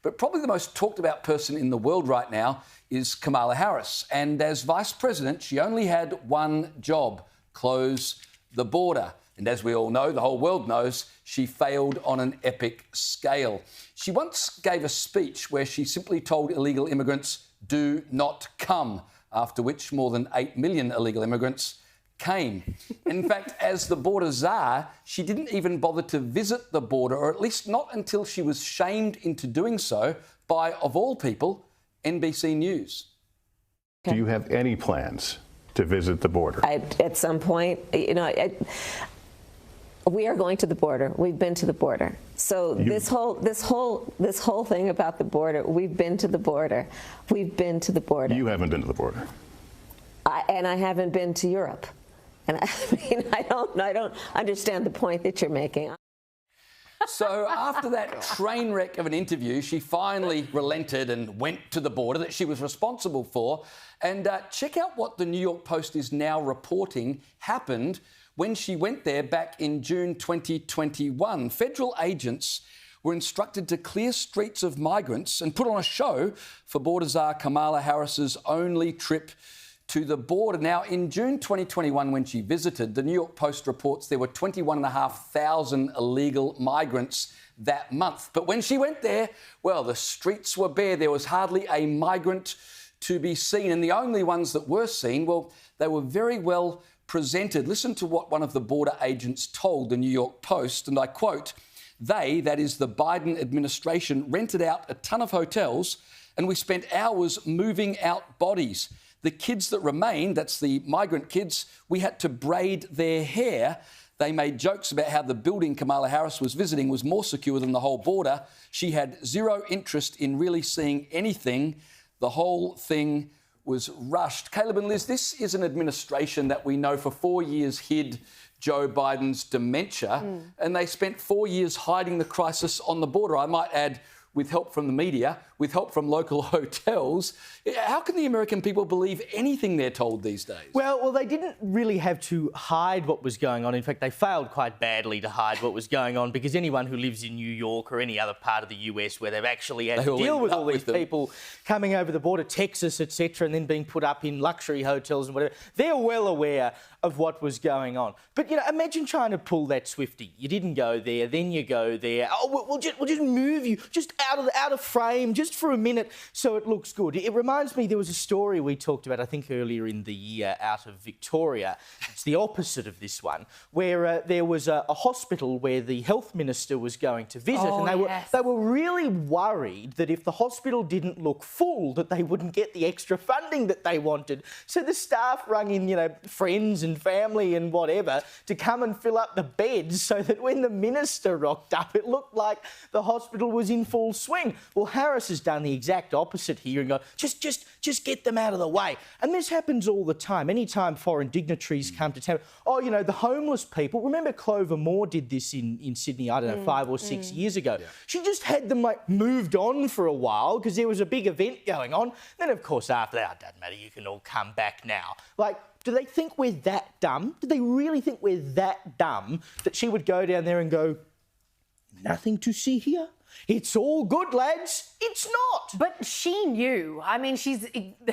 But probably the most talked about person in the world right now is Kamala Harris. And as Vice President, she only had one job: close the border. And as we all know, the whole world knows, she failed on an epic scale. She once gave a speech where she simply told illegal immigrants, "Do not come," after which more than 8 million illegal immigrants came. In fact, as the border czar, she didn't even bother to visit the border, or at least not until she was shamed into doing so by, of all people, NBC News. Do you have any plans to visit the border? At some point, we are going to the border. We've been to the border. So this whole thing about the border, we've been to the border. We've been to the border. You haven't been to the border. And I haven't been to Europe. And I don't understand the point that you're making. So after that train wreck of an interview, she finally relented and went to the border that she was responsible for. And check out what the New York Post is now reporting happened when she went there back in June 2021. Federal agents were instructed to clear streets of migrants and put on a show for border czar Kamala Harris's only trip to the border. Now, in June 2021, when she visited, the New York Post reports there were 21,500 illegal migrants that month. But when she went there, well, the streets were bare. There was hardly a migrant to be seen. And the only ones that were seen, well, they were very well presented. Listen to what one of the border agents told the New York Post, and I quote, "They, that is the Biden administration, rented out a ton of hotels and we spent hours moving out bodies. The kids that remained, that's the migrant kids, we had to braid their hair." They made jokes about how the building Kamala Harris was visiting was more secure than the whole border. She had zero interest in really seeing anything. The whole thing was rushed. Caleb and Liz, this is an administration that we know for 4 years hid Joe Biden's dementia, and they spent 4 years hiding the crisis on the border. I might add, with help from the media, with help from local hotels. How can the American people believe anything they're told these days? Well, they didn't really have to hide what was going on. In fact, they failed quite badly to hide what was going on, because anyone who lives in New York or any other part of the US where they've actually had to deal with all these people coming over the border, Texas, etc., and then being put up in luxury hotels and whatever, they're well aware of what was going on. But, imagine trying to pull that Swiftie. You didn't go there, then you go there. Oh, we'll just move you just out of frame, just for a minute, so it looks good. It reminds me, there was a story we talked about, I think, earlier in the year out of Victoria. It's the opposite of this one, where there was a hospital where the health minister was going to visit, and they were really worried that if the hospital didn't look full, that they wouldn't get the extra funding that they wanted. So the staff rung in, friends and family and whatever to come and fill up the beds, so that when the minister rocked up, it looked like the hospital was in full swing. Well, Harris has done the exact opposite here and gone, just get them out of the way. And this happens all the time. Anytime foreign dignitaries come to town, the homeless people. Remember Clover Moore did this in Sydney, I don't know, 5 or 6 years ago. Yeah. She just had them moved on for a while because there was a big event going on. Then, of course, after that, it doesn't matter, you can all come back now. Do they think we're that dumb? Do they really think we're that dumb that she would go down there and go, nothing to see here? It's all good, lads. It's not. But she knew. I mean,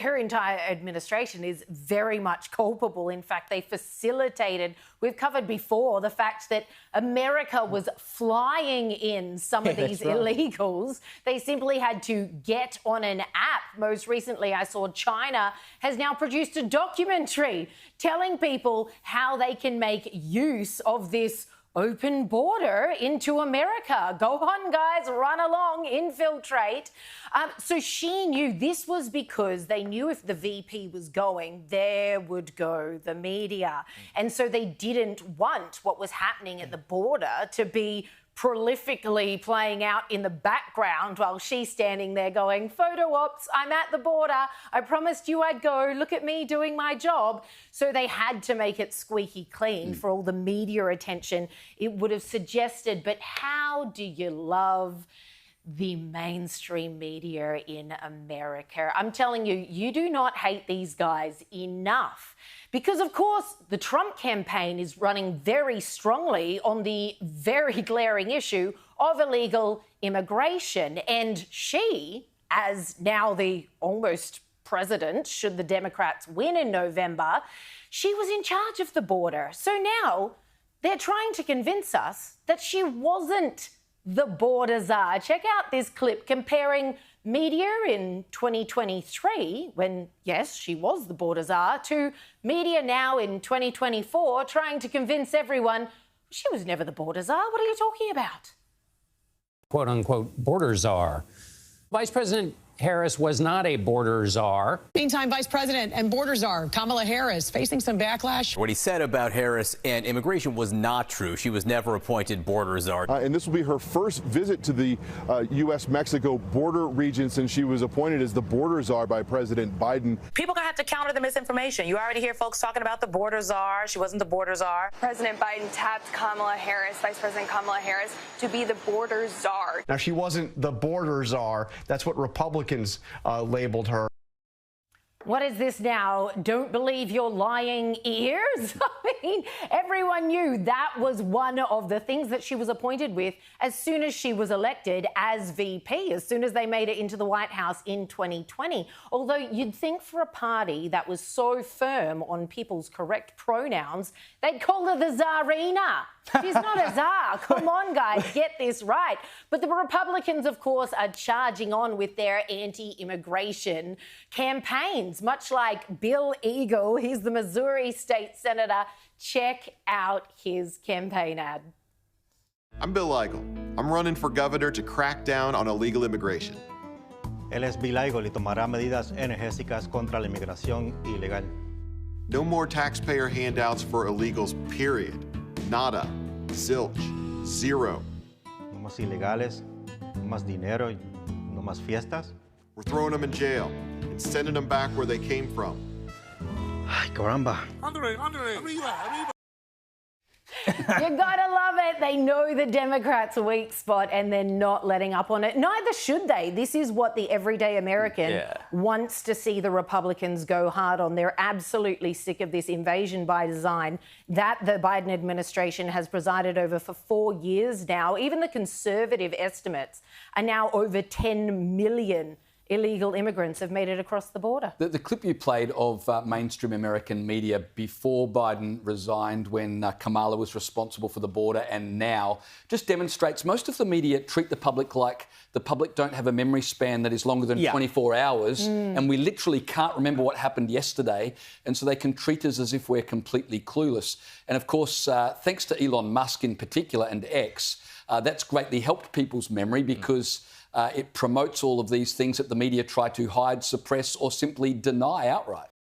her entire administration is very much culpable. In fact, they facilitated, we've covered before, the fact that America was flying in some of these illegals. They simply had to get on an app. Most recently, I saw China has now produced a documentary telling people how they can make use of this open border into America. Go on, guys, run along, infiltrate. So she knew this was because they knew if the VP was going, there would go the media. And so they didn't want what was happening at the border to be prolifically playing out in the background while she's standing there going, photo ops, I'm at the border, I promised you I'd go, look at me doing my job. So they had to make it squeaky clean for all the media attention it would have suggested. But how do you love the mainstream media in America. I'm telling you, you do not hate these guys enough. Because, of course, the Trump campaign is running very strongly on the very glaring issue of illegal immigration. And she, as now the almost president, should the Democrats win in November, she was in charge of the border. So now they're trying to convince us that she wasn't the border czar. Check out this clip comparing media in 2023, when, yes, she was the border czar, to media now in 2024 trying to convince everyone she was never the border czar. What are you talking about? Quote unquote border czar. Vice President Harris was not a border czar. Meantime, Vice President and border czar Kamala Harris facing some backlash. What he said about Harris and immigration was not true. She was never appointed border czar. And this will be her first visit to the U.S.-Mexico border region since she was appointed as the border czar by President Biden. People are going to have to counter the misinformation. You already hear folks talking about the border czar. She wasn't the border czar. President Biden tapped Kamala Harris, Vice President Kamala Harris, to be the border czar. Now, she wasn't the border czar. That's what Republicans labeled her. What is this now? Don't believe your lying ears? I mean, everyone knew that was one of the things that she was appointed with as soon as she was elected as VP, as soon as they made it into the White House in 2020. Although you'd think for a party that was so firm on people's correct pronouns, they'd call her the Czarina. She's not a czar. Come on, guys, get this right. But the Republicans, of course, are charging on with their anti-immigration campaigns, much like Bill Eagle. He's the Missouri state senator. Check out his campaign ad. I'm Bill Eagle. I'm running for governor to crack down on illegal immigration. Él es Bill Eagle y tomará medidas enérgicas contra la inmigración ilegal. No more taxpayer handouts for illegals, period. Nada. Zilch. Zero. No más ilegales, no más dinero, no más fiestas. We're throwing them in jail and sending them back where they came from. Ay, caramba. You gotta love it. They know the Democrats' weak spot and they're not letting up on it. Neither should they. This is what the everyday American wants to see the Republicans go hard on. They're absolutely sick of this invasion by design that the Biden administration has presided over for 4 years now. Even the conservative estimates are now over 10 million illegal immigrants have made it across the border. The clip you played of mainstream American media before Biden resigned, when Kamala was responsible for the border, and now just demonstrates most of the media treat the public like the public don't have a memory span that is longer than 24 hours, and we literally can't remember what happened yesterday, and so they can treat us as if we're completely clueless. And of course, thanks to Elon Musk in particular and X, that's greatly helped people's memory because it promotes all of these things that the media try to hide, suppress, or simply deny outright.